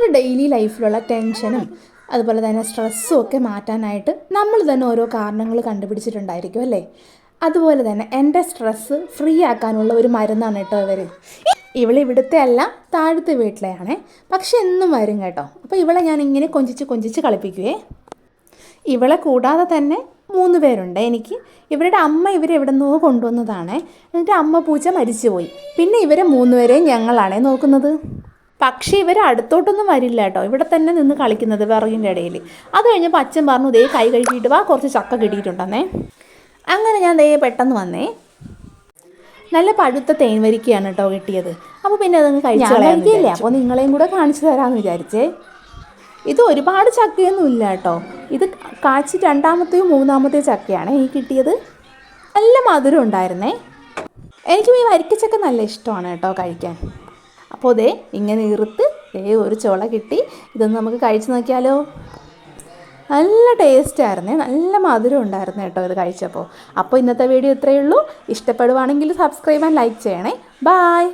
നമ്മുടെ ഡെയിലി ലൈഫിലുള്ള ടെൻഷനും അതുപോലെ തന്നെ സ്ട്രെസ്സും ഒക്കെ മാറ്റാനായിട്ട് നമ്മൾ തന്നെ ഓരോ കാരണങ്ങൾ കണ്ടുപിടിച്ചിട്ടുണ്ടായിരിക്കും അല്ലേ? അതുപോലെ തന്നെ എൻ്റെ സ്ട്രെസ്സ് ഫ്രീ ആക്കാനുള്ള ഒരു മരുന്നാണ് കേട്ടോ ഇവിടുത്തെ അല്ല, താഴത്തെ വീട്ടിലെയാണേ. പക്ഷെ എന്നും വരും കേട്ടോ. അപ്പോൾ ഇവളെ ഞാൻ ഇങ്ങനെ കൊഞ്ചിച്ച് കളിപ്പിക്കുവേ. ഇവളെ കൂടാതെ തന്നെ 3 പേരുണ്ട് എനിക്ക്. ഇവരുടെ അമ്മ ഇവരെവിടെ നിന്നോ കൊണ്ടുവന്നതാണേ. എന്നിട്ട് അമ്മ പൂച്ച മരിച്ചുപോയി. പിന്നെ ഇവരെ 3 പേരെയും ഞങ്ങളാണേ നോക്കുന്നത്. പക്ഷേ ഇവർ അടുത്തോട്ടൊന്നും വരില്ല കേട്ടോ. ഇവിടെ തന്നെ നിന്ന് കളിക്കുന്നത് വിറകിൻ്റെ ഇടയിൽ. അത് കഴിഞ്ഞപ്പോൾ അച്ഛൻ പറഞ്ഞു, ദേ കൈ കഴുകിയിട്ട് വാ, കുറച്ച് ചക്ക കിട്ടിയിട്ടുണ്ടെന്നേ. അങ്ങനെ ഞാൻ ദേ പെട്ടെന്ന് വന്നേ. നല്ല പഴുത്ത തേൻ വരിക്കയാണ് കേട്ടോ കിട്ടിയത്. അപ്പോൾ പിന്നെ അതങ്ങ് കഴിക്കില്ലേ, അപ്പോൾ നിങ്ങളെയും കൂടെ കാണിച്ചു തരാമെന്ന് വിചാരിച്ചേ. ഇത് ഒരുപാട് ചക്കയൊന്നും ഇല്ല കേട്ടോ. ഇത് കാച്ചി 2ാമത്തെയോ 3ാമത്തെയോ ചക്കയാണ് ഈ കിട്ടിയത്. നല്ല മധുരം ഉണ്ടായിരുന്നേ. എനിക്കും ഈ വരിക്കച്ചക്ക നല്ല ഇഷ്ടമാണ് കേട്ടോ കഴിക്കാൻ. അപ്പോൾ ദേ ഇങ്ങനെ ഒരു ചുള കിട്ടി. ഇതൊന്ന് നമുക്ക് കഴിച്ച് നോക്കിയാലോ. നല്ല ടേസ്റ്റായിരുന്നേ, നല്ല മധുരം ഉണ്ടായിരുന്നു കേട്ടോ ഇത് കഴിച്ചപ്പോൾ. അപ്പോൾ ഇന്നത്തെ വീഡിയോ ഇത്രയേ ഉള്ളൂ. ഇഷ്ടപ്പെടുവാണെങ്കിൽ സബ്സ്ക്രൈബ് ആൻഡ് ലൈക്ക് ചെയ്യണേ. ബായ്.